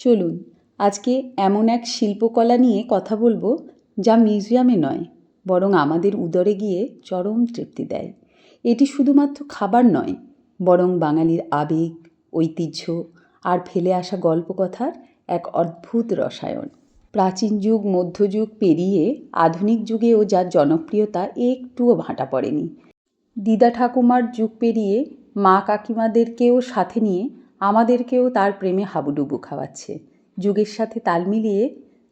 চলুন আজকে এমন এক শিল্পকলা নিয়ে কথা বলবো যা মিউজিয়ামে নয় বরং আমাদের উদরে গিয়ে চরম তৃপ্তি দেয়। এটি শুধুমাত্র খাবার নয়, বরং বাঙালির আবেগ, ঐতিহ্য আর ফেলে আসা গল্পকথার এক অদ্ভুত রসায়ন। প্রাচীন যুগ, মধ্যযুগ পেরিয়ে আধুনিক যুগেও যার জনপ্রিয়তা একটুও ভাঁটা পড়েনি। দিদা ঠাকুমার যুগ পেরিয়ে মা কাকিমাদেরকেও সাথে নিয়ে আমাদেরকেও তার প্রেমে হাবুডুবু খাওয়াচ্ছে। যুগের সাথে তাল মিলিয়ে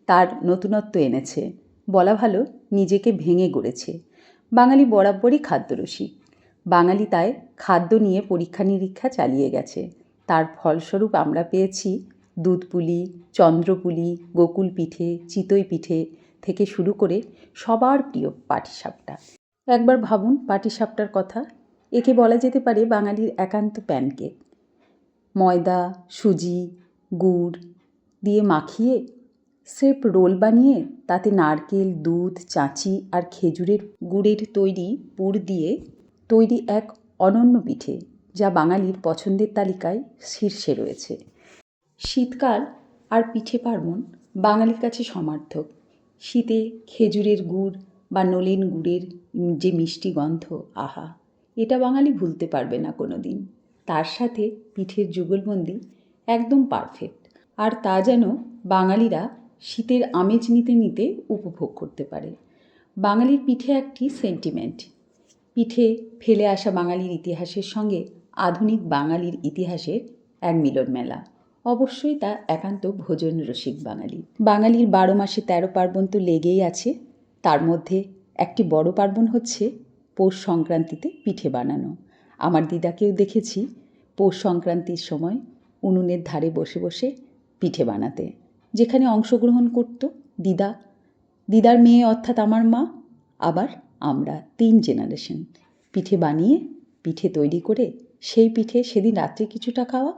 তার নতুনত্ব এনেছে, বলা ভালো নিজেকে ভেঙে গড়েছে। বাঙালি বরাবরই খাদ্যরসিক। বাঙালি তাই খাদ্য নিয়ে পরীক্ষা নিরীক্ষা চালিয়ে গেছে। তার ফলস্বরূপ আমরা পেয়েছি দুধপুলি, চন্দ্রপুলি, গোকুল পিঠে, চিতই পিঠে থেকে শুরু করে সবার প্রিয় পাটিসাপটা। একবার ভাবুন পাটিসাপটার কথা। একে বলা যেতে পারে বাঙালির একান্ত প্যানকেক। ময়দা, সুজি, গুড় দিয়ে মাখিয়ে স্রেফ রোল বানিয়ে তাতে নারকেল, দুধ, চাঁচি আর খেজুরের গুড়ের তৈরি পুর দিয়ে তৈরি এক অনন্য পিঠে, যা বাঙালির পছন্দের তালিকায় শীর্ষে রয়েছে। শীতকাল আর পিঠে পার্বণ বাঙালির কাছে সমার্থক। শীতে খেজুরের গুড় বা নলেন গুড়ের যে মিষ্টি গন্ধ, আহা, এটা বাঙালি ভুলতে পারবে না কোনো দিন। তার সাথে পিঠের যুগলবন্দি একদম পারফেক্ট। আর তা যেন বাঙালিরা শীতের আমেজ নিতে নিতে উপভোগ করতে পারে। বাঙালির পিঠে একটি সেন্টিমেন্ট। পিঠে ফেলে আসা বাঙালির ইতিহাসের সঙ্গে আধুনিক বাঙালির ইতিহাসের এক মিলন মেলা। অবশ্যই তা একান্ত ভোজন রসিক বাঙালি। বাঙালির 12 মাসে 13 পার্বণ তো লেগেই আছে। তার মধ্যে একটি বড় পার্বণ হচ্ছে পৌষ সংক্রান্তিতে পিঠে বানানো। আমার দিদাকেও দেখেছি পৌষ সংক্রান্তির সময় উনুনের ধারে বসে বসে পিঠে বানাতে, যেখানে অংশগ্রহণ করত দিদার মেয়ে অর্থাৎ আমার মা, আবার আমরা 3 জেনারেশন। পিঠে বানিয়ে পিঠে তৈরি করে সেই পিঠে সেদিন রাত্রে কিছুটা খাওয়া,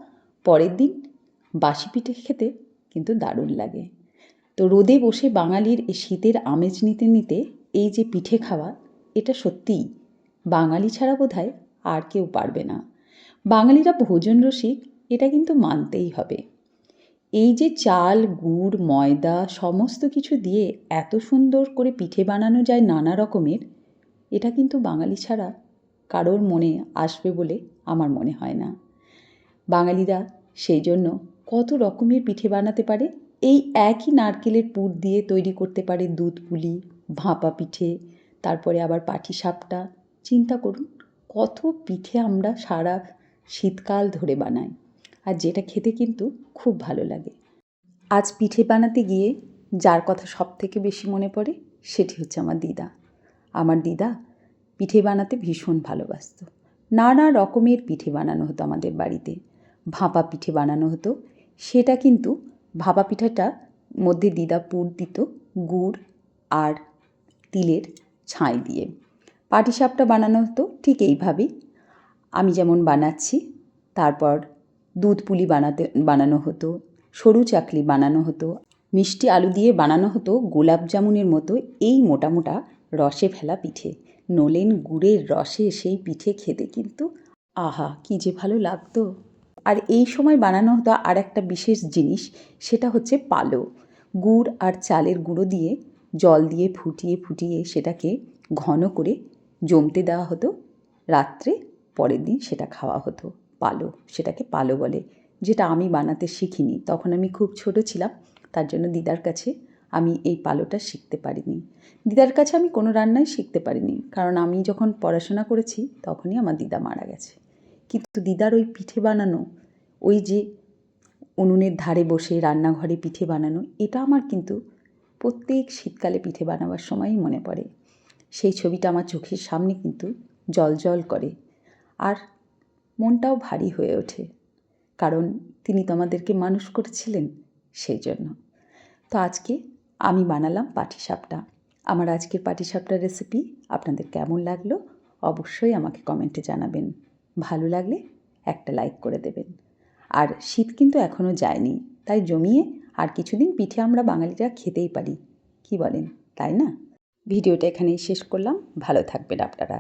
পরের দিন বাসি পিঠে খেতে কিন্তু দারুণ লাগে। তো রোদে বসে বাঙালির এই শীতের আমেজ নিতে নিতে এই যে পিঠে খাওয়া, এটা সত্যিই বাঙালি ছাড়া বোধহয় আর কেউ পারবে না। বাঙালিরা ভোজন রসিক, এটা কিন্তু মানতেই হবে। এই যে চাল, গুড়, ময়দা সমস্ত কিছু দিয়ে এত সুন্দর করে পিঠে বানানো যায় নানা রকমের, এটা কিন্তু বাঙালি ছাড়া কারোর মনে আসবে বলে আমার মনে হয় না। বাঙালিরা সেই জন্য কত রকমের পিঠে বানাতে পারে। এই একই নারকেলের পুর দিয়ে তৈরি করতে পারে দুধ পুলি, ভাপা পিঠে, তারপরে আবার পাটিসাপটা। চিন্তা করুন কত পিঠে আমরা সারা শীতকাল ধরে বানাই, আর যেটা খেতে কিন্তু খুব ভালো লাগে। আজ পিঠে বানাতে গিয়ে যার কথা সব থেকে বেশি মনে পড়ে সেটি হচ্ছে আমার দিদা। আমার দিদা পিঠে বানাতে ভীষণ ভালোবাসত। নানা রকমের পিঠে বানানো হতো আমাদের বাড়িতে। ভাপা পিঠে বানানো হতো, সেটা কিন্তু ভাপা পিঠাটার মধ্যে দিদা পুর দিত গুড় আর তিলের ছাই দিয়ে। পাটিসাপটা বানানো হতো ঠিক এইভাবেই আমি যেমন বানাচ্ছি। তারপর দুধ পুলি বানানো হতো, সরু চাকলি বানানো হতো, মিষ্টি আলু দিয়ে বানানো হতো গোলাপ জামুনের মতো এই মোটা মোটা রসে ফেলা পিঠে। নলেন গুড়ের রসে সেই পিঠে খেতে কিন্তু আহা, কী যে ভালো লাগতো। আর এই সময় বানানো হতো আর একটা বিশেষ জিনিস, সেটা হচ্ছে পালো। গুড় আর চালের গুঁড়ো দিয়ে জল দিয়ে ফুটিয়ে ফুটিয়ে সেটাকে ঘন করে জমতে দেওয়া হতো। রাত্রে পরের দিন সেটা খাওয়া হতো। পালো, সেটাকে পালো বলে, যেটা আমি বানাতে শিখিনি। তখন আমি খুব ছোট ছিলাম, তার জন্য দিদার কাছে আমি এই পালোটা শিখতে পারিনি। দিদার কাছে আমি কোনো রান্নাই শিখতে পারিনি, কারণ আমি যখন পড়াশোনা করেছি তখনই আমার দিদা মারা গেছে। কিন্তু দিদার ওই পিঠে বানানো, ওই যে উনুনের ধারে বসে রান্নাঘরে পিঠে বানানো, এটা আমার কিন্তু প্রত্যেক শীতকালে পিঠে বানাবার সময়ই মনে পড়ে। সেই ছবিটা আমার চোখের সামনে কিন্তু জ্বলজ্বল করে, আর মনটাও ভারী হয়ে ওঠে, কারণ তিনি তো আমাদেরকে মানুষ করেছিলেন সেই জন্য। তো আজকে আমি বানালাম পাটিসাপটা। আমার আজকের পাটিসাপটার রেসিপি আপনাদের কেমন লাগলো অবশ্যই আমাকে কমেন্টে জানাবেন। ভালো লাগলে একটা লাইক করে দেবেন। আর শীত কিন্তু এখনও যায়নি, তাই জমিয়ে আর কিছুদিন পিঠে আমরা বাঙালিরা খেতেই পারি, কি বলেন, তাই না? ভিডিওটা এখানেই শেষ করলাম। ভালো থাকবেন আপনারা।